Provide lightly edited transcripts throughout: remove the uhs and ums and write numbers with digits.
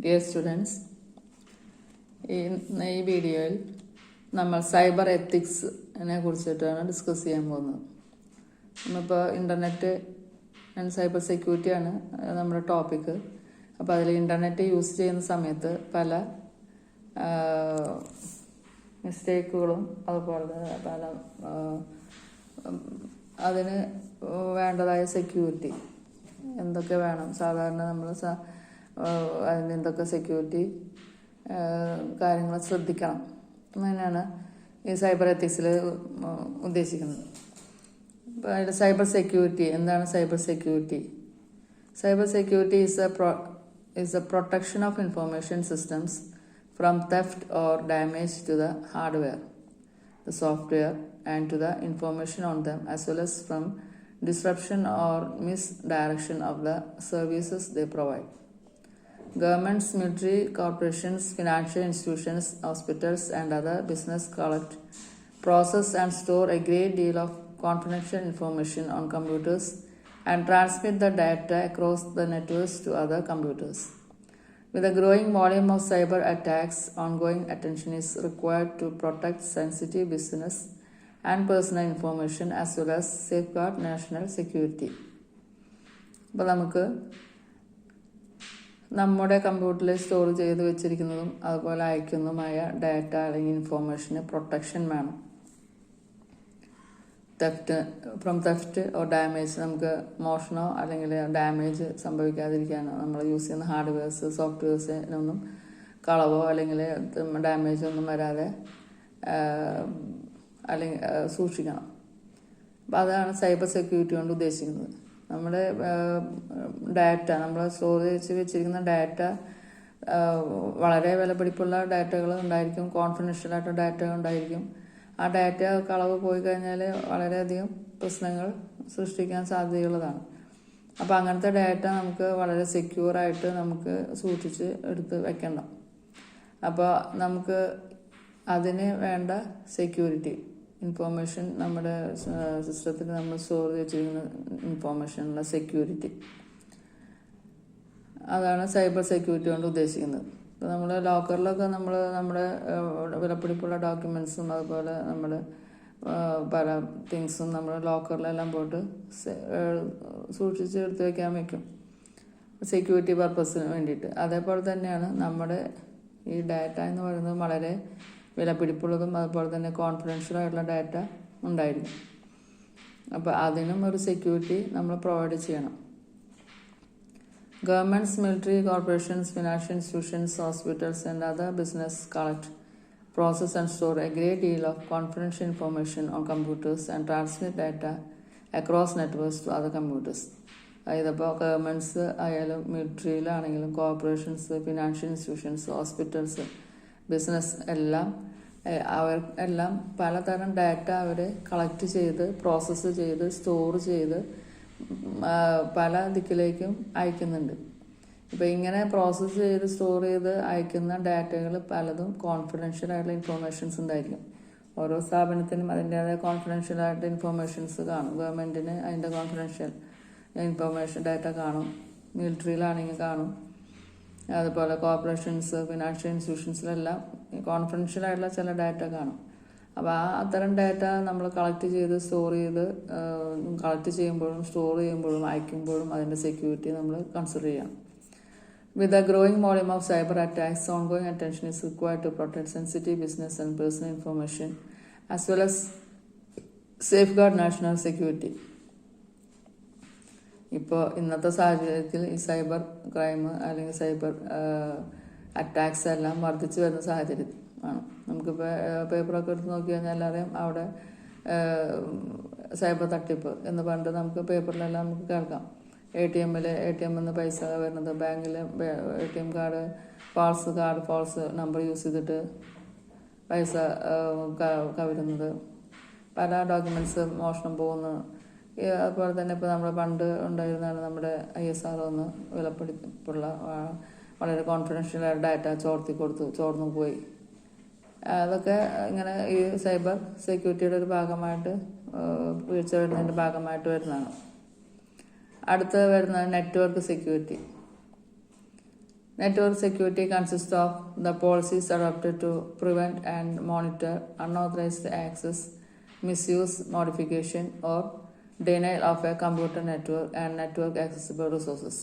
Dear students, ഈ വീഡിയോയിൽ നമ്മൾ സൈബർ എത്തിക്സിനെ കുറിച്ചിട്ടാണ് ഡിസ്കസ് ചെയ്യാൻ പോകുന്നത്. നമ്മളിപ്പോൾ ഇൻ്റർനെറ്റ് ആൻഡ് സൈബർ സെക്യൂരിറ്റിയാണ് നമ്മുടെ ടോപ്പിക്ക്. അപ്പോൾ അതിൽ ഇൻ്റർനെറ്റ് യൂസ് ചെയ്യുന്ന സമയത്ത് പല മിസ്റ്റേക്കുകളും അതുപോലെ പല അതിന് വേണ്ടതായ സെക്യൂരിറ്റി എന്തൊക്കെ വേണം, സാധാരണ നമ്മൾ അതിന് എന്തൊക്കെ സെക്യൂരിറ്റി കാര്യങ്ങൾ ശ്രദ്ധിക്കണം എന്നതിനാണ് ഈ സൈബർ എത്തിക്സിൽ ഉദ്ദേശിക്കുന്നത്. അപ്പോൾ അതിൽ സൈബർ സെക്യൂരിറ്റി എന്താണ്? Cyber security is a protection of information systems from theft or damage to the hardware, the software, and to the information on them, as well as from disruption or misdirection of the services they provide. Governments, military, corporations, financial institutions, hospitals, and other business collect, process, and store a great deal of confidential information on computers and transmit the data across the networks to other computers. With a growing volume of cyber attacks, ongoing attention is required to protect sensitive business and personal information as well as safeguard national security. അപ്പോൾ നമുക്ക് നമ്മുടെ കമ്പ്യൂട്ടറിൽ store ചെയ്ത് വെച്ചിരിക്കുന്നതും അതുപോലെ അയക്കുന്നതുമായ data അല്ലെങ്കിൽ information protection വേണം. Theft or damage, നമുക്ക് മോഷണോ അല്ലെങ്കിൽ ഡാമേജ് സംഭവിക്കാതിരിക്കാനോ നമ്മൾ യൂസ് ചെയ്യുന്ന ഹാർഡ്വെയർസ് സോഫ്റ്റ്വെയർസിനൊന്നും കളവോ അല്ലെങ്കിൽ ഡാമേജ് ഒന്നും വരാതെ അല്ലെങ്കിൽ സൂക്ഷിക്കണം. അപ്പം അതാണ് സൈബർ സെക്യൂരിറ്റി കൊണ്ട് ഉദ്ദേശിക്കുന്നത്. നമ്മുടെ ഡാറ്റ, നമ്മൾ സ്റ്റോർ ചെയ്ത് വെച്ചിരിക്കുന്ന ഡാറ്റ വളരെ വിലപിടിപ്പുള്ള ഡാറ്റകൾ ഉണ്ടായിരിക്കും, കോൺഫിഡൻഷ്യലായിട്ട് ഡാറ്റകൾ ഉണ്ടായിരിക്കും. ആ ഡാറ്റ കളവ് പോയി കഴിഞ്ഞാൽ വളരെയധികം പ്രശ്നങ്ങൾ സൃഷ്ടിക്കാൻ സാധ്യതയുള്ളതാണ്. അപ്പോൾ അങ്ങനത്തെ ഡാറ്റ നമുക്ക് വളരെ സെക്യൂറായിട്ട് നമുക്ക് സൂക്ഷിച്ച് എടുത്ത് വെക്കണം. അപ്പോൾ നമുക്ക് അതിന് വേണ്ട സെക്യൂരിറ്റി ഇൻഫോർമേഷൻ, നമ്മുടെ സിസ്റ്റത്തിൽ നമ്മൾ സ്റ്റോർ ചെയ്തിരിക്കുന്ന ഇൻഫോർമേഷനുള്ള സെക്യൂരിറ്റി, അതാണ് സൈബർ സെക്യൂരിറ്റി കൊണ്ട് ഉദ്ദേശിക്കുന്നത്. ഇപ്പോൾ നമ്മൾ ലോക്കറിലൊക്കെ നമ്മുടെ വിലപിടിപ്പുള്ള ഡോക്യുമെൻസും അതുപോലെ നമ്മൾ പല തിങ്സും നമ്മൾ ലോക്കറിലെല്ലാം പോയിട്ട് സൂക്ഷിച്ച് എടുത്ത് വയ്ക്കും സെക്യൂരിറ്റി പർപ്പസിന് വേണ്ടിയിട്ട്. അതേപോലെ തന്നെയാണ് നമ്മുടെ ഈ ഡാറ്റ എന്ന് പറയുന്നത് വളരെ വിലപിടിപ്പുള്ളതും അതുപോലെ തന്നെ കോൺഫിഡൻഷ്യൽ ആയിട്ടുള്ള ഡാറ്റ ഉണ്ടായിരിക്കും. അപ്പോൾ അതിനും ഒരു സെക്യൂരിറ്റി നമ്മൾ പ്രൊവൈഡ് ചെയ്യണം. Governments, military, corporations, financial institutions, hospitals, and other business collect, process, and store a great deal of confidential information on computers and transmit data across networks to other computers. അതായത് ഇപ്പോൾ governments ആയാലും മിലിറ്ററിയിലാണെങ്കിലും corporations, financial institutions, hospitals, business എല്ലാം പലതരം data അവർ collect ചെയ്ത് process ചെയ്ത് store ചെയ്ത് പല ദിക്കിലേക്കും അയക്കുന്നുണ്ട്. ഇപ്പോൾ ഇങ്ങനെ പ്രോസസ്സ് ചെയ്ത് സ്റ്റോർ ചെയ്ത് അയക്കുന്ന ഡാറ്റകൾ പലതും കോൺഫിഡൻഷ്യൽ ആയിട്ടുള്ള ഇൻഫോർമേഷൻസ് ഉണ്ടായിരിക്കും. ഓരോ സ്ഥാപനത്തിനും അതിൻ്റേതായ കോൺഫിഡൻഷ്യൽ ആയിട്ട് ഇൻഫോർമേഷൻസ് കാണും. ഗവൺമെൻറ്റിന് അതിൻ്റെ കോൺഫിഡൻഷ്യൽ ഇൻഫോർമേഷൻ ഡാറ്റ കാണും, മിലിറ്ററിയിലാണെങ്കിൽ കാണും, അതുപോലെ കോർപ്പറേഷൻസ്, ഫിനാൻഷ്യൽ ഇൻസ്റ്റിറ്റ്യൂഷൻസിലെല്ലാം കോൺഫിഡൻഷ്യൽ ആയിട്ടുള്ള ചില ഡാറ്റ കാണും. അപ്പോൾ അത്തരം ഡാറ്റ നമ്മൾ കളക്ട് ചെയ്ത് കളക്ട് ചെയ്യുമ്പോഴും സ്റ്റോർ ചെയ്യുമ്പോഴും അയക്കുമ്പോഴും അതിൻ്റെ സെക്യൂരിറ്റി നമ്മൾ കൺസിഡർ ചെയ്യണം. With a growing volume of cyber attacks, ongoing attention is required to protect sensitive business and personal information as well as safeguard national security. ഇപ്പോൾ ഇന്നത്തെ സാഹചര്യത്തിൽ ഈ സൈബർ ക്രൈം അല്ലെങ്കിൽ സൈബർ അറ്റാക്സ് എല്ലാം വർദ്ധിച്ചു വരുന്ന സാഹചര്യത്തിൽ ആണ്. നമുക്കിപ്പോൾ പേപ്പറൊക്കെ എടുത്ത് നോക്കി കഴിഞ്ഞാൽ അറിയാം, അവിടെ സൈബർ തട്ടിപ്പ് എന്ന് പറഞ്ഞിട്ട് നമുക്ക് പേപ്പറിലെല്ലാം നമുക്ക് കേൾക്കാം. എ ടി എമ്മിൽ പൈസ വരുന്നത്, ബാങ്കിൽ ATM card false number use ചെയ്തിട്ട് പൈസ കവരുന്നത്, പല ഡോക്യുമെൻറ്റ്സ് മോഷണം പോകുന്നു. അതുപോലെ തന്നെ ഇപ്പോൾ നമ്മൾ പണ്ട് ഉണ്ടായിരുന്നാണ് നമ്മുടെ ISR ഒന്ന് വിലപിടിപ്പുള്ള വളരെ കോൺഫിഡൻഷ്യൽ ഡാറ്റ ചോർന്നു പോയി. അതൊക്കെ ഇങ്ങനെ ഈ സൈബർ സെക്യൂരിറ്റിയുടെ ഒരു ഭാഗമായിട്ട് വീഴ്ച വരുന്നതിൻ്റെ ഭാഗമായിട്ട് വരുന്നതാണ്. അടുത്ത് വരുന്നത് network security. Network security consists of the policies adopted to prevent and monitor unauthorized access, misuse, modification, or denial of a computer network and network accessible resources.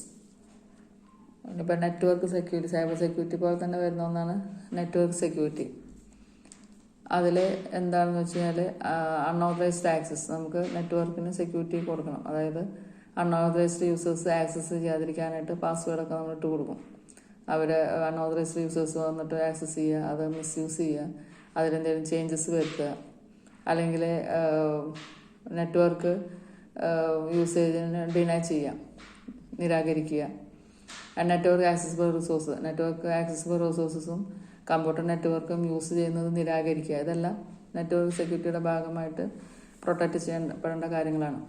ഇപ്പം നെറ്റ്വർക്ക് സെക്യൂരിറ്റി, സൈബർ സെക്യൂരിറ്റി പോലെ തന്നെ വരുന്ന ഒന്നാണ് network security. അതിൽ എന്താണെന്ന് വെച്ച് കഴിഞ്ഞാൽ unauthorised access, നമുക്ക് നെറ്റ്വർക്കിന് സെക്യൂരിറ്റി കൊടുക്കണം. അതായത് അൺഓതറൈസ്ഡ് യൂസേഴ്സ് ആക്സസ് ചെയ്യാതിരിക്കാനായിട്ട് പാസ്വേഡൊക്കെ നമ്മൾ ഇട്ട് കൊടുക്കും. അവർ അൺഓതറൈസ്ഡ് യൂസേഴ്സ് വന്നിട്ട് ആക്സസ് ചെയ്യുക, അത് മിസ്യൂസ് ചെയ്യുക, അതിലെന്തെങ്കിലും ചേഞ്ചസ് വരുത്തുക, അല്ലെങ്കിൽ നെറ്റ്വർക്ക് യൂസേജിന് ഡിനൈ ചെയ്യുക, നിരാകരിക്കുക. Network accessible resource, network accessible റിസോഴ്സസും കമ്പ്യൂട്ടർ നെറ്റ്വർക്കും യൂസ് ചെയ്യുന്നത് നിരാകരിക്കുക. ഇതെല്ലാം നെറ്റ്വർക്ക് സെക്യൂരിറ്റിയുടെ ഭാഗമായിട്ട് പ്രൊട്ടക്റ്റ് ചെയ്യപ്പെടേണ്ട കാര്യങ്ങളാണ്.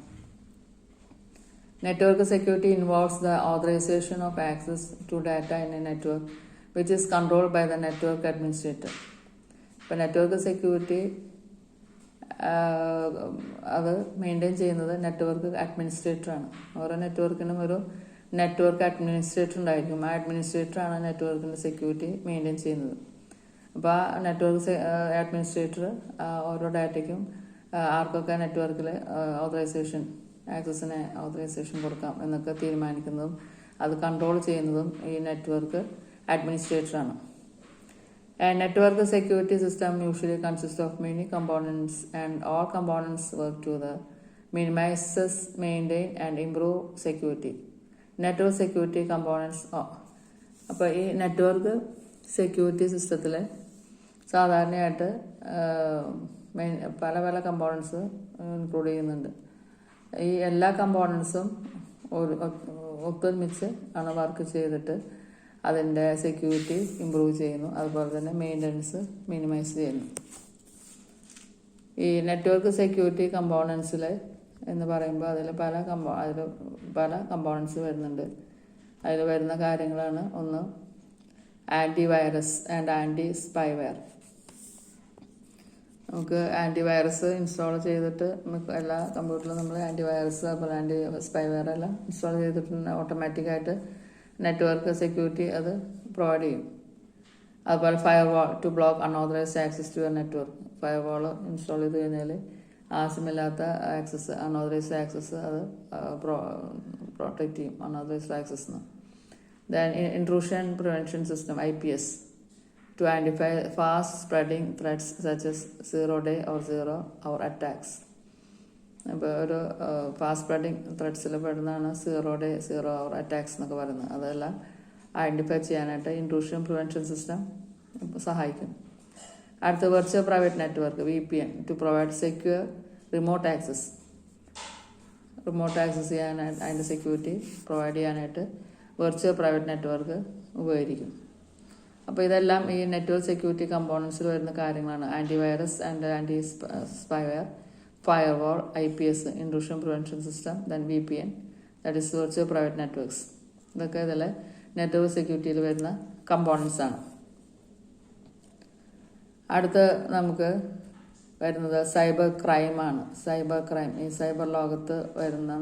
Network security involves the authorization of access to data in a network which is controlled by the network administrator. ഇപ്പം നെറ്റ്വർക്ക് സെക്യൂരിറ്റി അത് മെയിൻറ്റെയിൻ ചെയ്യുന്നത് നെറ്റ്വർക്ക് അഡ്മിനിസ്ട്രേറ്ററാണ്. ഓരോ നെറ്റ്വർക്കിനും ഒരു നെറ്റ്വർക്ക് അഡ്മിനിസ്ട്രേറ്റർ ഉണ്ടായിരിക്കും. ആ അഡ്മിനിസ്ട്രേറ്ററാണ് നെറ്റ്വർക്കിൻ്റെ സെക്യൂരിറ്റി മെയിൻറ്റെയിൻ ചെയ്യുന്നത്. അപ്പോൾ ആ നെറ്റ്വർക്ക് അഡ്മിനിസ്ട്രേറ്റർ ഓരോ ഡാറ്റയ്ക്കും ആർക്കൊക്കെ നെറ്റ്വർക്കിൽ ഓതറൈസേഷൻ, ആക്സസിന് ഓതറൈസേഷൻ കൊടുക്കാം എന്നൊക്കെ തീരുമാനിക്കുന്നതും അത് കൺട്രോൾ ചെയ്യുന്നതും ഈ network അഡ്മിനിസ്ട്രേറ്ററാണ്. A network security system usually consists of many components, and all components work together, minimizes, maintain, and improve security. Network security components. അപ്പോൾ ഈ നെറ്റ്വർക്ക് സെക്യൂരിറ്റി സിസ്റ്റത്തിൽ സാധാരണയായിട്ട് പല പല കമ്പോണൻസ് ഇൻക്ലൂഡ് ചെയ്യുന്നുണ്ട്. ഈ എല്ലാ കമ്പോണൻസും ഒത്തൊരുമിച്ച് ആണ് വർക്ക് ചെയ്തിട്ട് അതിൻ്റെ സെക്യൂരിറ്റി ഇമ്പ്രൂവ് ചെയ്യുന്നു. അതുപോലെ തന്നെ മെയിൻ്റനൻസ് മിനിമൈസ് ചെയ്യുന്നു. ഈ നെറ്റ്വർക്ക് സെക്യൂരിറ്റി കമ്പോണൻസിൽ എന്ന് പറയുമ്പോൾ അതിൽ പല കമ്പോണൻസ് വരുന്നുണ്ട്. അതിൽ വരുന്ന കാര്യങ്ങളാണ് ഒന്ന് anti virus and anti spyware. നമുക്ക് ആൻറ്റി വൈറസ് ഇൻസ്റ്റാൾ ചെയ്തിട്ട് എല്ലാ കമ്പ്യൂട്ടറിലും നമ്മൾ ആൻറ്റി വൈറസ് അതുപോലെ ആൻറ്റി സ്പൈവെയർ എല്ലാം ഇൻസ്റ്റാൾ ചെയ്തിട്ടുണ്ട്. ഓട്ടോമാറ്റിക്കായിട്ട് നെറ്റ്വർക്ക് സെക്യൂരിറ്റി അത് പ്രൊവൈഡ് ചെയ്യും. അതുപോലെ firewall to block unauthorised access to a network. Firewall install ചെയ്ത് കഴിഞ്ഞാൽ ആവശ്യമില്ലാത്ത ആക്സസ്, അൺഓതറൈസ്ഡ് ആക്സസ് അത് പ്രൊട്ടക്റ്റ് ചെയ്യും, unauthorised access. Then intrusion prevention system IPS to identify fast spreading threats such as zero-day or zero-hour attacks. അപ്പോൾ ഒരു fast spreading ത്രെഡ്സിൽ പെടുന്നതാണ് 0-day 0-hour attacks എന്നൊക്കെ പറയുന്നത്. അതെല്ലാം ഐഡൻറ്റിഫൈ ചെയ്യാനായിട്ട് ഇൻട്രൂഷൻ പ്രിവെൻഷൻ സിസ്റ്റം സഹായിക്കും. അടുത്ത virtual private network VPN to provide secure remote access. Remote access ചെയ്യാനായിട്ട് അതിൻ്റെ സെക്യൂരിറ്റി പ്രൊവൈഡ് ചെയ്യാനായിട്ട് വെർച്വൽ പ്രൈവറ്റ് നെറ്റ്വർക്ക് ഉപകരിക്കും. അപ്പോൾ ഇതെല്ലാം ഈ നെറ്റ്വർക്ക് സെക്യൂരിറ്റി കമ്പോണൻസിൽ വരുന്ന കാര്യങ്ങളാണ്. Anti virus and anti spyware, firewall, IPS, intrusion prevention system, then VPN, that is virtual private networks. ഇതൊക്കെ ഇതിൽ നെറ്റ്വർക്ക് സെക്യൂരിറ്റിയിൽ വരുന്ന കമ്പോണൻസ് ആണ്. അടുത്ത് നമുക്ക് വരുന്നത് സൈബർ ക്രൈമാണ്. സൈബർ ക്രൈം, ഈ സൈബർ ലോകത്ത്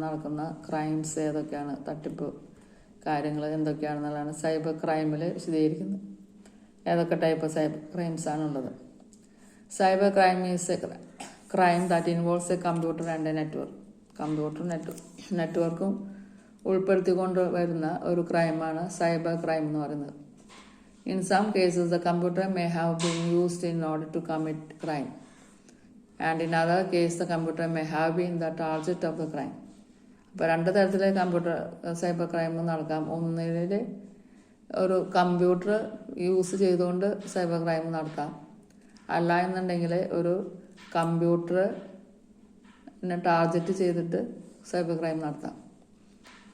നടക്കുന്ന ക്രൈംസ് ഏതൊക്കെയാണ്, തട്ടിപ്പ് കാര്യങ്ങൾ എന്തൊക്കെയാണെന്നുള്ളതാണ് സൈബർ ക്രൈമിൽ വിശദീകരിക്കുന്നത്. ഏതൊക്കെ ടൈപ്പ് ഓഫ് സൈബർ ക്രൈംസ് ആണുള്ളത്. Cyber crime is a crime that involves a computer and a network. Computer നെറ്റ്വർക്കും ഉൾപ്പെടുത്തിക്കൊണ്ട് വരുന്ന ഒരു ക്രൈമാണ് സൈബർ ക്രൈം എന്ന് പറയുന്നത്. In some cases the computer may have been used in order to commit crime and in other case the computer may have been the target of the crime. അപ്പോൾ രണ്ട് തരത്തിലെ കമ്പ്യൂട്ടർ സൈബർ ക്രൈം നടക്കാം. ഒന്നിൽ ഒരു computer use ചെയ്തുകൊണ്ട് cyber crime നടത്താം. അല്ല എന്നുണ്ടെങ്കിൽ ഒരു കമ്പ്യൂട്ടറിനെ ടാർഗറ്റ് ചെയ്തിട്ട് സൈബർ ക്രൈം നടത്താം.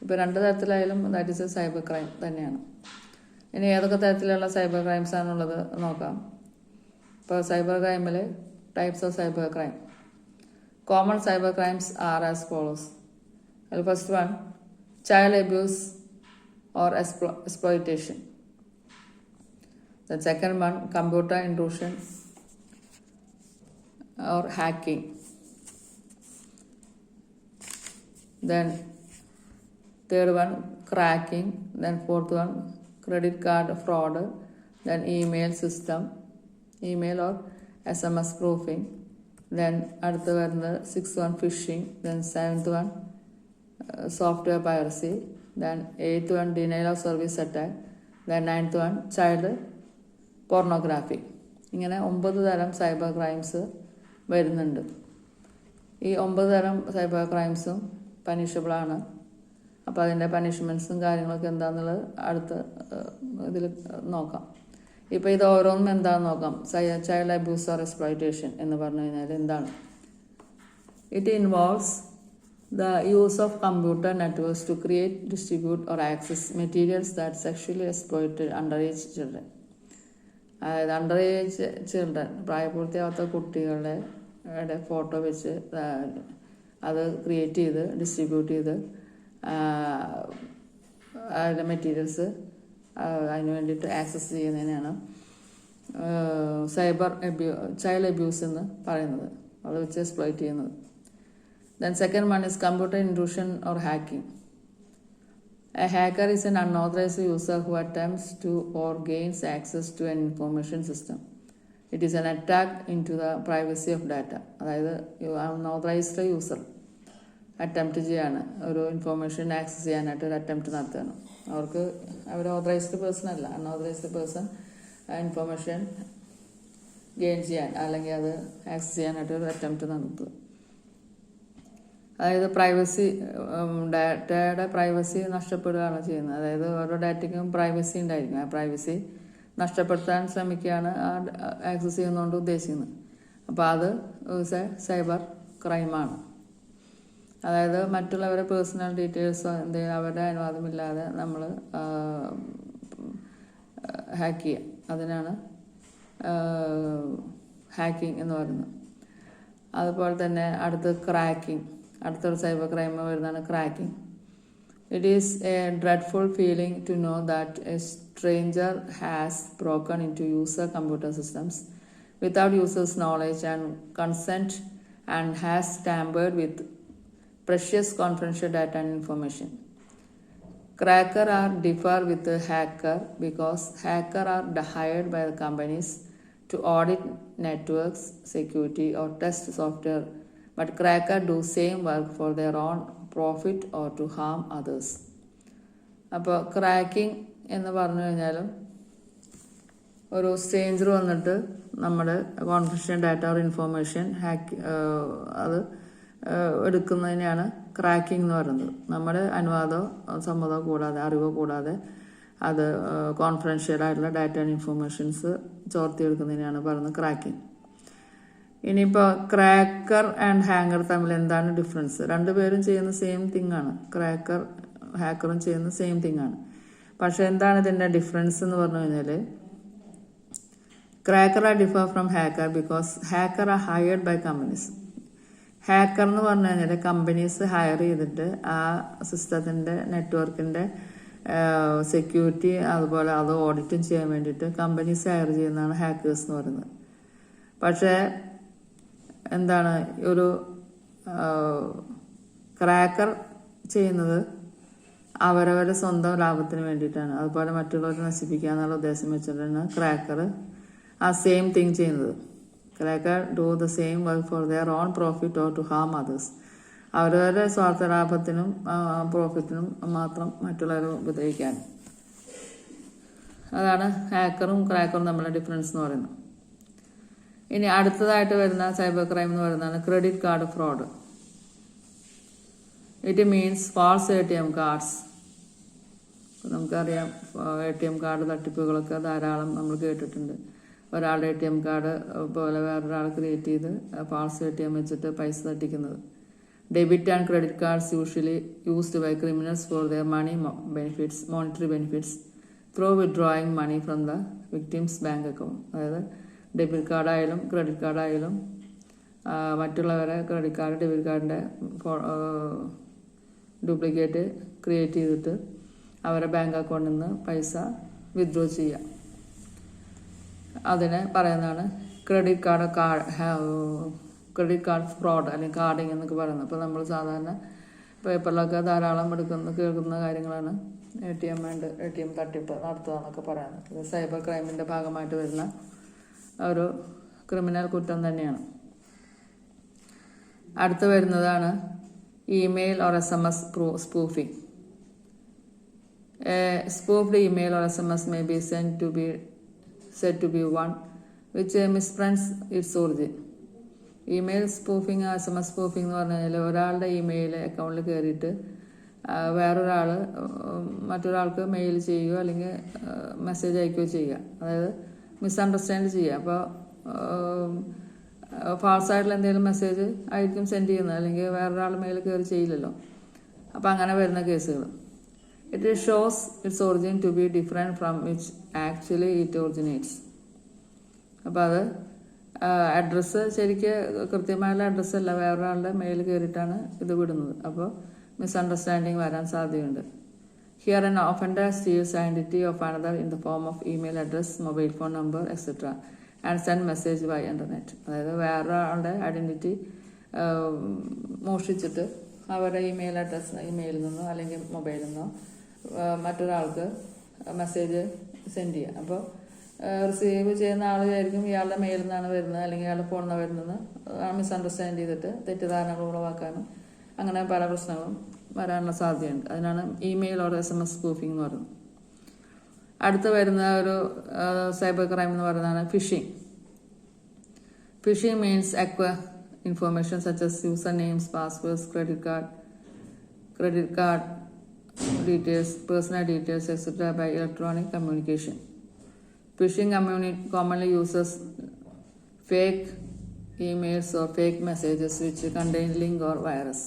ഇപ്പോൾ രണ്ട് തരത്തിലായാലും that is a cyber crime തന്നെയാണ്. ഇനി ഏതൊക്കെ തരത്തിലുള്ള സൈബർ ക്രൈംസ് ആണുള്ളത് നോക്കാം. ഇപ്പോൾ സൈബർ ക്രൈമിൽ types of cyber crime. Common cyber crimes are as follows. അതിൽ first one child abuse or exploitation. The second one computer intrusion or hacking. Then third one cracking. Then fourth one credit card fraud, then email system, email or SMS proofing, then അടുത്ത് വരുന്നത് 6th one phishing, then 7th one software piracy, then 8th one denial of service attack, then 9th one child pornography. ഇങ്ങനെ 9 തരം cyber crimes വരുന്നുണ്ട്. ഈ 9 തരം cyber ക്രൈംസും പനിഷബിളാണ്. അപ്പോൾ അതിൻ്റെ പനിഷ്മെൻറ്റ്സും കാര്യങ്ങളൊക്കെ എന്താണെന്നുള്ളത് അടുത്ത ഇതിൽ നോക്കാം. ഇപ്പോൾ ഇത് ഓരോന്നും എന്താണെന്ന് നോക്കാം. ചൈൽഡ് അബ്യൂസ് ഓർ എക്സ്പ്ലോയിറ്റേഷൻ എന്ന് പറഞ്ഞു കഴിഞ്ഞാൽ എന്താണ്? It involves the use of computer networks to create, distribute or access materials that sexually exploited under age children. അതായത് അണ്ടർ ഏജ് ചിൽഡ്രൻ, പ്രായപൂർത്തിയാവാത്ത കുട്ടികളുടെ ഫോട്ടോ വെച്ച് അത് ക്രിയേറ്റ് ചെയ്ത് ഡിസ്ട്രിബ്യൂട്ട് ചെയ്ത് അതിൻ്റെ മെറ്റീരിയൽസ് അതിന് വേണ്ടിയിട്ട് ആക്സസ് ചെയ്യുന്നതിനാണ് ചൈൽഡ് അബ്യൂസ് എന്ന് പറയുന്നത്, അത് വെച്ച് എക്സ്പ്ലോയിറ്റ് ചെയ്യുന്നത്. Then second one is computer intrusion or hacking. A hacker is an unauthorized user who attempts to or gains access to an information system. It is an attack into the privacy of data. അതായത് unauthorised user attempt ചെയ്യാണ്, ഒരു information access ചെയ്യാനായിട്ട് ഒരു attempt നടത്തുകയാണ്. അവർ authorised person അല്ല, unauthorised person information gain ചെയ്യാൻ അല്ലെങ്കിൽ അത് ആക്സസ് ചെയ്യാനായിട്ട് ഒരു അറ്റംപ്റ്റ് നടത്തുക. അതായത് പ്രൈവസി, ഡാറ്റയുടെ പ്രൈവസി നഷ്ടപ്പെടുകയാണ് ചെയ്യുന്നത്. അതായത് ഓരോ ഡാറ്റയ്ക്കും പ്രൈവസി ഉണ്ടായിരിക്കും. ആ പ്രൈവസി നഷ്ടപ്പെടുത്താൻ ശ്രമിക്കുകയാണ് ആ ആക്സസ് ചെയ്യുന്നതുകൊണ്ട് ഉദ്ദേശിക്കുന്നത്. അപ്പോൾ അത് സൈബർ ക്രൈമാണ്. അതായത് മറ്റുള്ളവരുടെ പേഴ്സണൽ ഡീറ്റെയിൽസോ എന്തെങ്കിലും അവരുടെ അനുവാദമില്ലാതെ നമ്മൾ ഹാക്ക് ചെയ്യുക, അതിനാണ് ഹാക്കിംഗ് എന്ന് പറയുന്നത്. അതുപോലെ തന്നെ അടുത്തൊരു സൈബർ ക്രൈം വരുന്നതാണ് cracking. It is a dreadful feeling to know that a stranger has broken into user computer systems without users knowledge and consent and has tampered with precious confidential data and information. Cracker are differ with the hacker because hacker are hired by the companies to audit networks security or test software, but cracker do same work for their own profit or to harm others. അപ്പോൾ cracking എന്ന് പറഞ്ഞു കഴിഞ്ഞാലും ഒരു stranger വന്നിട്ട് നമ്മുടെ confidential data or information അത് എടുക്കുന്നതിനെയാണ് cracking എന്ന് പറയുന്നത്. നമ്മുടെ അനുവാദമോ സമ്മതമോ കൂടാതെ, അറിവോ കൂടാതെ അത് കോൺഫിഡൻഷ്യൽ ആയിട്ടുള്ള ഡാറ്റ ആൻഡ് ഇൻഫോർമേഷൻസ് ചോർത്തിയെടുക്കുന്നതിനെയാണ് പറയുന്നത് ക്രാക്കിംഗ്. ഇനിയിപ്പോൾ ക്രാക്കർ ആൻഡ് ഹാക്കർ തമ്മിൽ എന്താണ് ഡിഫറൻസ്? രണ്ടുപേരും ചെയ്യുന്ന സെയിം തിങ് ആണ്. ക്രാക്കർ ഹാക്കറും ചെയ്യുന്ന സെയിം തിങ് ആണ്. പക്ഷെ എന്താണ് ഇതിൻ്റെ ഡിഫറൻസ് എന്ന് പറഞ്ഞു കഴിഞ്ഞാൽ, cracker are differ from hacker because hacker are hired by companies. Hacker എന്ന് പറഞ്ഞു കഴിഞ്ഞാൽ കമ്പനീസ് ഹയർ ചെയ്തിട്ട് ആ സിസ്റ്റത്തിൻ്റെ നെറ്റ്വർക്കിൻ്റെ സെക്യൂരിറ്റി അതുപോലെ അത് ഓഡിറ്റും ചെയ്യാൻ വേണ്ടിയിട്ട് കമ്പനീസ് ഹയർ ചെയ്യുന്നതാണ് ഹാക്കേഴ്സ് എന്ന് പറയുന്നത്. പക്ഷേ എന്താണ് ഒരു ക്രാക്കർ ചെയ്യുന്നത് അവരവരുടെ സ്വന്തം ലാഭത്തിന് വേണ്ടിയിട്ടാണ്. അതുപോലെ മറ്റുള്ളവരെ നശിപ്പിക്കുക എന്നുള്ള ഉദ്ദേശം വെച്ചിട്ടാണ് ക്രാക്കർ ആ സെയിം തിങ് ചെയ്യുന്നത്. Cracker do the same work for their own profit or to harm others. അവരവരുടെ സ്വാർത്ഥ ലാഭത്തിനും പ്രോഫിറ്റിനും മാത്രം മറ്റുള്ളവരെ ഉപദ്രവിക്കാൻ. അതാണ് ഹാക്കറും ക്രാക്കറും തമ്മിലുള്ള ഡിഫറൻസ് എന്ന് പറയുന്നത്. ഇനി അടുത്തതായിട്ട് വരുന്ന സൈബർ ക്രൈം എന്ന് പറയുന്നതാണ് credit card fraud. It means false ATM cards. നമുക്കറിയാം ATM കാർഡ് തട്ടിപ്പുകളൊക്കെ ധാരാളം നമ്മൾ കേട്ടിട്ടുണ്ട്. ഒരാളുടെ ATM കാർഡ് പോലെ വേറൊരാൾ ക്രിയേറ്റ് ചെയ്ത് ഫാൾസ് ATM വെച്ചിട്ട് പൈസ തട്ടിക്കുന്നത്. Debit and credit cards usually used by criminals for their monetary benefits through withdrawing money from the victims bank account. അതായത് ഡെബിറ്റ് കാർഡായാലും ക്രെഡിറ്റ് കാർഡായാലും മറ്റുള്ളവരെ ക്രെഡിറ്റ് കാർഡ് ഡെബിറ്റ് കാർഡിൻ്റെ ഡ്യൂപ്ലിക്കേറ്റ് ക്രിയേറ്റ് ചെയ്തിട്ട് അവരുടെ ബാങ്ക് അക്കൗണ്ടിൽ നിന്ന് പൈസ വിത്ഡ്രോ ചെയ്യുക. അതിനെ പറയുന്നതാണ് ക്രെഡിറ്റ് കാർഡ് ഫ്രോഡ് അല്ലെങ്കിൽ കാർഡിങ് എന്നൊക്കെ പറയുന്നത്. അപ്പോൾ നമ്മൾ സാധാരണ പേപ്പറിലൊക്കെ ധാരാളം കേൾക്കുന്ന കാര്യങ്ങളാണ് ATM തട്ടിപ്പ് നടത്തുക എന്നൊക്കെ പറയുന്നത്. ഇത് സൈബർ ക്രൈമിൻ്റെ ഭാഗമായിട്ട് വരുന്ന ഒരു ക്രിമിനൽ കുറ്റം തന്നെയാണ്. അടുത്ത് വരുന്നതാണ് email or SMS spoofing. A spoofed email or SMS may be said to be one which misprints its origin. Email spoofing, SMS spoofing എന്ന് പറഞ്ഞു കഴിഞ്ഞാൽ ഒരാളുടെ ഇമെയിൽ അക്കൗണ്ടിൽ കയറിയിട്ട് വേറൊരാൾ മറ്റൊരാൾക്ക് മെയിൽ ചെയ്യുകയോ അല്ലെങ്കിൽ മെസ്സേജ് അയക്കുകയോ ചെയ്യുക, അതായത് മിസ്അണ്ടർസ്റ്റാൻഡ് ചെയ്യുക. അപ്പോൾ ഫാൾസ് ആയിട്ടുള്ള എന്തെങ്കിലും മെസ്സേജ് ആയിരിക്കും സെൻഡ് ചെയ്യുന്നത്, അല്ലെങ്കിൽ വേറൊരാൾ മെയിൽ കയറി ചെയ്യില്ലല്ലോ. അപ്പോൾ അങ്ങനെ വരുന്ന കേസുകൾ. It shows its origin to be different from which actually it originates. അപ്പോൾ അത് അഡ്രസ്സ് ശരിക്ക് കൃത്യമായുള്ള അഡ്രസ്സല്ല, വേറൊരാളുടെ മെയിൽ കയറിയിട്ടാണ് ഇത് വിടുന്നത്. അപ്പോൾ മിസ്അണ്ടർസ്റ്റാൻഡിങ് വരാൻ സാധ്യതയുണ്ട്. Here an offender steals identity of another in the form of email address, mobile phone number, etc. and send message by internet. അതായത് വേറൊരാളുടെ ഐഡൻറ്റിറ്റി മോഷ്ടിച്ചിട്ട് അവരുടെ ഇമെയിലിൽ നിന്നോ അല്ലെങ്കിൽ മൊബൈലിൽ നിന്നോ മറ്റൊരാൾക്ക് മെസ്സേജ് സെൻഡ് ചെയ്യുക. അപ്പോൾ റിസീവ് ചെയ്യുന്ന ആളായിരിക്കും ഇയാളുടെ മെയിലിൽ നിന്നാണ് വരുന്നത് അല്ലെങ്കിൽ ഇയാളുടെ ഫോണിൽ നിന്ന് വരുന്നത് മിസ്അണ്ടർസ്റ്റാൻഡ് ചെയ്തിട്ട് തെറ്റിദ്ധാരണകൾ ഉളവാക്കാനും അങ്ങനെ പല പ്രശ്നങ്ങളും വരാനുള്ള സാധ്യതയുണ്ട്. അതിനാണ് ഇമെയിൽ ഓർ SMS സ്പൂഫിംഗ് എന്ന് പറയുന്നത്. അടുത്ത് വരുന്ന ഒരു സൈബർ ക്രൈം എന്ന് പറയുന്നതാണ് phishing. Phishing means acquire information such as user names, passwords, credit card details, personal details, etc. by electronic communication. Phishing commonly uses fake emails or fake messages which contain link or virus,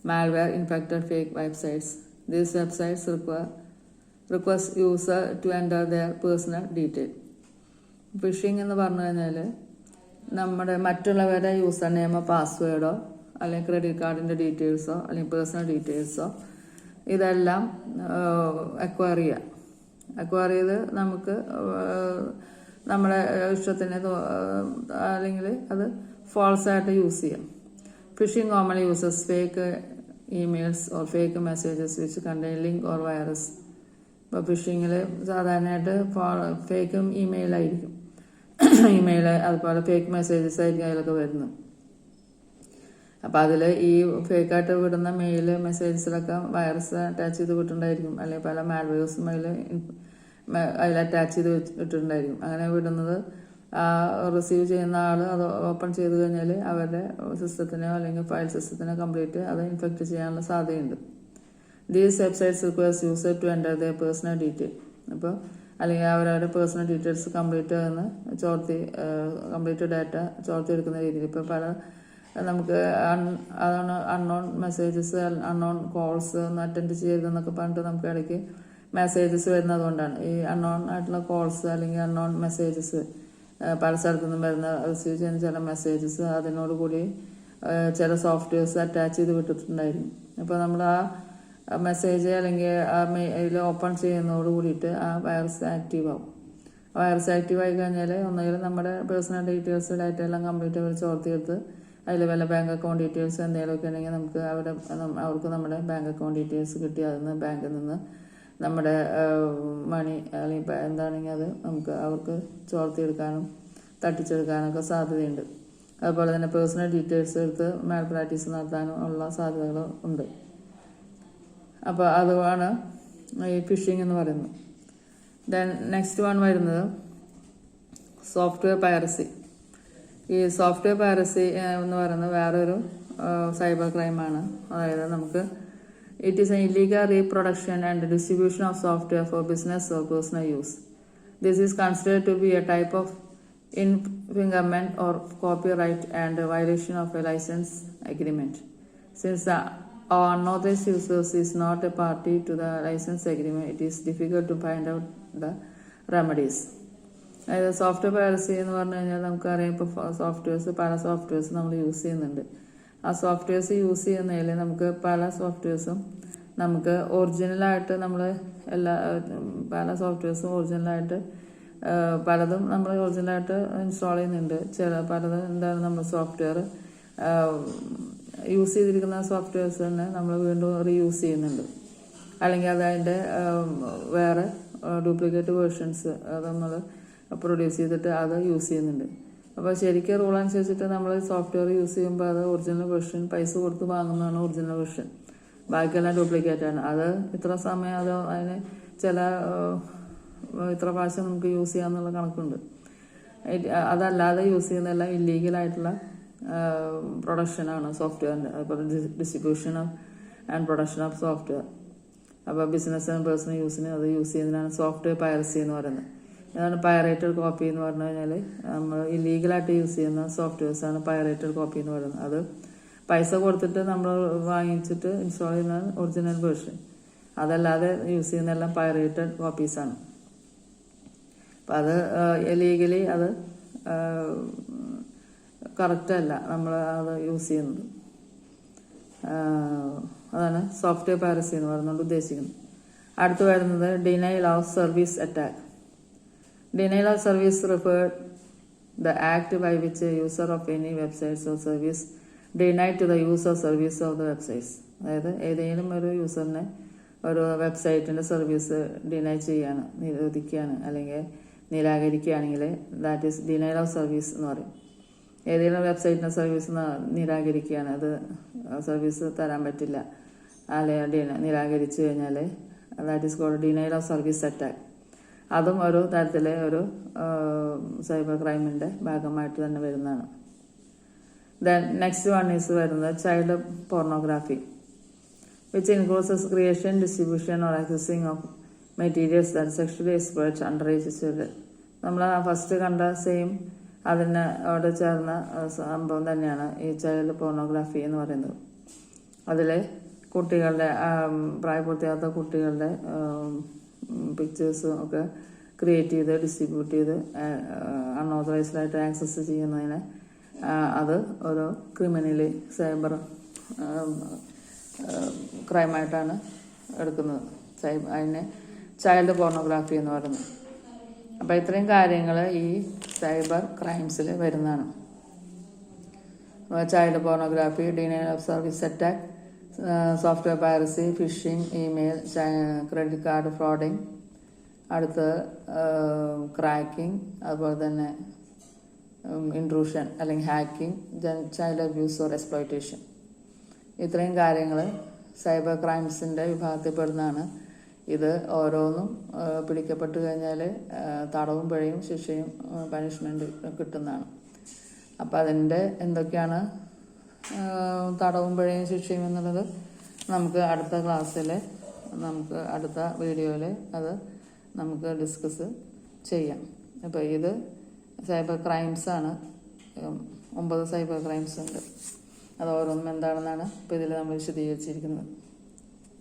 malware, infected fake websites. These websites request user to enter their personal detail. Phishing എന്ന് പറഞ്ഞു കഴിഞ്ഞാൽ നമ്മുടെ മറ്റുള്ളവരുടെ user നെയിമോ പാസ്വേഡോ അല്ലെങ്കിൽ credit കാർഡിൻ്റെ ഡീറ്റെയിൽസോ അല്ലെങ്കിൽ personal ഡീറ്റെയിൽസോ ഇതെല്ലാം acquire ചെയ്ത് നമുക്ക് നമ്മുടെ ഇഷ്ടത്തിന് അല്ലെങ്കിൽ അത് ഫാൾസ് ആയിട്ട് യൂസ് ചെയ്യാം. Phishing commonly uses fake emails or fake messages which contain link or virus. ഇപ്പോൾ ഫിഷിങ്ങിൽ സാധാരണയായിട്ട് ഫേക്ക് ഇമെയിലായിരിക്കും, അതുപോലെ ഫേക്ക് മെസ്സേജസ് ആയിരിക്കും അതിലൊക്കെ വരുന്നത്. അപ്പോൾ അതിൽ ഈ ഫേക്കായിട്ട് വിടുന്ന മെയിൽ മെസ്സേജസിലൊക്കെ വൈറസ് അറ്റാച്ച് ചെയ്ത് വിട്ടിട്ടുണ്ടായിരിക്കും, അല്ലെങ്കിൽ പല മാൽവെയർസും അതിൽ അറ്റാച്ച് ചെയ്ത് ഇട്ടിട്ടുണ്ടായിരിക്കും. അങ്ങനെ വിടുന്നത് റിസീവ് ചെയ്യുന്ന ആൾ അത് ഓപ്പൺ ചെയ്ത് കഴിഞ്ഞാൽ അവരുടെ സിസ്റ്റത്തിനോ അല്ലെങ്കിൽ ഫയൽ സിസ്റ്റത്തിനോ കംപ്ലീറ്റ് അത് ഇൻഫെക്റ്റ് ചെയ്യാനുള്ള സാധ്യതയുണ്ട്. These websites requires user to enter the personal detail. അപ്പോൾ അല്ലെങ്കിൽ അവരവരുടെ personal details complete complete data ചോർത്തിയെടുക്കുന്ന രീതിയിൽ ഇപ്പോൾ പല നമുക്ക് അൺനോൺ മെസ്സേജസ്, അൺനോൺ കോൾസ് ഒന്നും അറ്റൻഡ് ചെയ്യരുതെന്നൊക്കെ പറഞ്ഞിട്ട് നമുക്ക് ഇടയ്ക്ക് മെസ്സേജസ് വരുന്നത് കൊണ്ടാണ് ഈ അൺനോൺ ആയിട്ടുള്ള കോൾസ് അല്ലെങ്കിൽ അൺനോൺ മെസ്സേജസ് പല സ്ഥലത്തു നിന്നും വരുന്ന റിസീവ് ചെയ്യുന്ന ചില മെസ്സേജസ് അതിനോടുകൂടി ചില സോഫ്റ്റ്വെയർസ് അറ്റാച്ച് ചെയ്ത് വിട്ടിട്ടുണ്ടായിരിക്കും. അപ്പോൾ നമ്മൾ ആ മെസ്സേജ് അല്ലെങ്കിൽ ആ മെയിൽ ഓപ്പൺ ചെയ്യുന്നതോട് കൂടിയിട്ട് ആ വൈറസ് ആക്റ്റീവ് ആവും. വൈറസ് ആക്റ്റീവ് ആയി കഴിഞ്ഞാൽ ഒന്നുകിൽ നമ്മുടെ പേഴ്സണൽ ഡീറ്റെയിൽസ് ഡാറ്റ എല്ലാം കംപ്ലീറ്റ് അവർ ചോർത്തിയെടുത്ത് അതിൽ വല്ല ബാങ്ക് അക്കൗണ്ട് ഡീറ്റെയിൽസ് എന്തെങ്കിലുമൊക്കെ ഉണ്ടെങ്കിൽ നമുക്ക് അവർക്ക് നമ്മുടെ ബാങ്ക് അക്കൗണ്ട് ഡീറ്റെയിൽസ് കിട്ടി അതിൽ ബാങ്കിൽ നിന്ന് നമ്മുടെ മണി അല്ലെങ്കിൽ എന്താണെങ്കിൽ അത് നമുക്ക് അവർക്ക് ചോർത്തിയെടുക്കാനും തട്ടിച്ചെടുക്കാനൊക്കെ സാധ്യതയുണ്ട്. അതുപോലെ തന്നെ പേഴ്സണൽ ഡീറ്റെയിൽസ് എടുത്ത് മാൽ പ്രാക്ടീസ് നടത്താനും ഉള്ള സാധ്യതകൾ ഉണ്ട്. അപ്പോൾ അതുമാണ് ഈ ഫിഷിംഗ് എന്ന് പറയുന്നത്. ദെൻ നെക്സ്റ്റ് വൺ വരുന്നത് സോഫ്റ്റ്വെയർ പൈറസി. ഈ സോഫ്റ്റ്വെയർ പൈറസി എന്ന് പറയുന്നത് വേറൊരു സൈബർ ക്രൈമാണ്. അതായത് നമുക്ക് it is an illegal reproduction and distribution of software for business or personal use. This is considered to be a type of infringement or copyright and a violation of a license agreement. Since the unauthorized user is not a party to the license agreement, it is difficult to find out the remedies. അതായത് software piracy എന്ന് പറഞ്ഞു കഴിഞ്ഞാൽ നമുക്കറിയാം ഇപ്പോൾ പല softwares നമ്മൾ use ചെയ്യുന്നുണ്ട്. ആ സോഫ്റ്റ്വെയർസ് യൂസ് ചെയ്യുന്നതിൽ നമുക്ക് പല സോഫ്റ്റ്വെയർസും നമുക്ക് ഒറിജിനലായിട്ട് നമ്മൾ പല സോഫ്റ്റ്വെയർസും ഒറിജിനലായിട്ട് പലതും നമ്മൾ ഒറിജിനലായിട്ട് ഇൻസ്റ്റാൾ ചെയ്യുന്നുണ്ട്. പലതും എന്താണ് നമ്മൾ സോഫ്റ്റ്വെയർ യൂസ് ചെയ്തിരിക്കുന്ന സോഫ്റ്റ്വെയർസ് തന്നെ നമ്മൾ വീണ്ടും റീയൂസ് ചെയ്യുന്നുണ്ട്. അല്ലെങ്കിൽ അത് അതിൻ്റെ വേറെ ഡ്യൂപ്ലിക്കേറ്റ് വേർഷൻസ് അത് നമ്മൾ പ്രൊഡ്യൂസ് ചെയ്തിട്ട് അത് യൂസ് ചെയ്യുന്നുണ്ട്. അപ്പോൾ ശരിക്കും റൂൾ അനുസരിച്ചിട്ട് നമ്മൾ സോഫ്റ്റ്വെയർ യൂസ് ചെയ്യുമ്പോൾ അത് ഒറിജിനൽ വെർഷൻ പൈസ കൊടുത്ത് വാങ്ങുന്നതാണ് ഒറിജിനൽ വെർഷൻ, ബാക്കിയെല്ലാം ഡ്യൂപ്ലിക്കേറ്റ് ആണ്. അത് ഇത്ര സമയം അത് അതിന് ചില ഇത്ര പ്രാവശ്യം നമുക്ക് യൂസ് ചെയ്യാമെന്നുള്ള കണക്കുണ്ട്. അതല്ലാതെ യൂസ് ചെയ്യുന്നതെല്ലാം ഇല്ലീഗലായിട്ടുള്ള പ്രൊഡക്ഷനാണ് സോഫ്റ്റ്വെയറിൻ്റെ. അതുപോലെ distribution and production of software. അപ്പോൾ ബിസിനസ് ആൻഡ് പേഴ്സണൽ യൂസിന് അത് യൂസ് ചെയ്യുന്നതിനാണ് സോഫ്റ്റ്വെയർ പൈറസി എന്ന് പറയുന്നത്. ഇതാണ് പൈറേറ്റഡ് കോപ്പി എന്ന് പറഞ്ഞു കഴിഞ്ഞാൽ നമ്മൾ ഇല്ലീഗലായിട്ട് യൂസ് ചെയ്യുന്ന സോഫ്റ്റ്വെയർസാണ് പൈറേറ്റഡ് കോപ്പി എന്ന് പറയുന്നത്. അത് പൈസ കൊടുത്തിട്ട് നമ്മൾ വാങ്ങിച്ചിട്ട് ഇൻസ്റ്റാൾ ചെയ്യുന്ന ഒറിജിനൽ വേർഷൻ, അതല്ലാതെ യൂസ് ചെയ്യുന്നതെല്ലാം പൈറേറ്റഡ് കോപ്പീസാണ്. അപ്പം അത് ലീഗലി അത് കറക്റ്റല്ല നമ്മൾ അത് യൂസ് ചെയ്യുന്നത്. അതാണ് സോഫ്റ്റ്വെയർ പൈറസി എന്ന് പറയുന്നത് ഉദ്ദേശിക്കുന്നത്. അടുത്ത് വരുന്നത് denial of service attack. Denial of service referred the act by which a user of any websites or service denied to the use of service of the websites. അതായത് ഏതെങ്കിലും ഒരു യൂസറിനെ ഒരു വെബ്സൈറ്റിൻ്റെ സർവീസ് ഡിനൈ ചെയ്യാണ്, നിരോധിക്കുകയാണ് അല്ലെങ്കിൽ നിരാകരിക്കുകയാണെങ്കിൽ that is denial of service എന്ന് പറയും. ഏതെങ്കിലും വെബ്സൈറ്റിൻ്റെ സർവീസ് നിരാകരിക്കുകയാണ്, അത് സർവീസ് തരാൻ പറ്റില്ല അല്ലെങ്കിൽ നിരാകരിച്ചു കഴിഞ്ഞാൽ that is called denial of service attack. അതും ഒരു തരത്തിലെ ഒരു സൈബർ ക്രൈമിൻ്റെ ഭാഗമായിട്ട് തന്നെ വരുന്നതാണ്. ദെൻ നെക്സ്റ്റ് വൺ ഈസ് വരുന്നത് child pornography, which includes creation, distribution or accessing of materials that sexually exploit under age children. നമ്മൾ ഫസ്റ്റ് കണ്ട സെയിം അതിനോട് ചേർന്ന സംഭവം തന്നെയാണ് ഈ ചൈൽഡ് പോർണോഗ്രാഫി എന്ന് പറയുന്നത്. അതിൽ കുട്ടികളുടെ പ്രായപൂർത്തിയാകാത്ത കുട്ടികളുടെ പിക്ചേഴ്സും ഒക്കെ ക്രിയേറ്റ് ചെയ്ത് ഡിസ്ട്രിബ്യൂട്ട് ചെയ്ത് അൺഓതറൈസ്ഡായിട്ട് ആക്സസ് ചെയ്യുന്നതിന് അത് ഒരു ക്രിമിനലി സൈബർ ക്രൈമായിട്ടാണ് എടുക്കുന്നത്. അതിനെ ചൈൽഡ് പോർണോഗ്രാഫി എന്ന് പറയുന്നത്. അപ്പോൾ ഇത്രയും കാര്യങ്ങൾ ഈ സൈബർ ക്രൈംസിൽ വരുന്നതാണ്. Child pornography, denial of service attack, software piracy, phishing, email, credit card frauding, അടുത്ത് ക്രാക്കിംഗ്, അതുപോലെ തന്നെ ഇൻട്രൂഷൻ അല്ലെങ്കിൽ hacking, child abuse or exploitation. ഇത്രയും കാര്യങ്ങൾ സൈബർ ക്രൈംസിൻ്റെ വിഭാഗത്തിൽപ്പെടുന്നതാണ്. ഇത് ഓരോന്നും പിടിക്കപ്പെട്ട് കഴിഞ്ഞാൽ തടവും പിഴയും ശിക്ഷയും പണിഷ്മെൻറ്റ് കിട്ടുന്നതാണ്. അപ്പോൾ അതിൻ്റെ എന്തൊക്കെയാണ് തടവും പിഴയും ശിക്ഷയും എന്നുള്ളത് നമുക്ക് അടുത്ത ക്ലാസ്സിൽ നമുക്ക് അടുത്ത വീഡിയോയിൽ അത് നമുക്ക് ഡിസ്കസ് ചെയ്യാം. അപ്പോൾ ഇത് സൈബർ ക്രൈംസാണ്. 9 സൈബർ ക്രൈംസ് ഉണ്ട്. അത് ഓരോന്നും എന്താണെന്നാണ് ഇപ്പോൾ ഇതിൽ നമ്മൾ വിശദീകരിച്ചിരിക്കുന്നത്.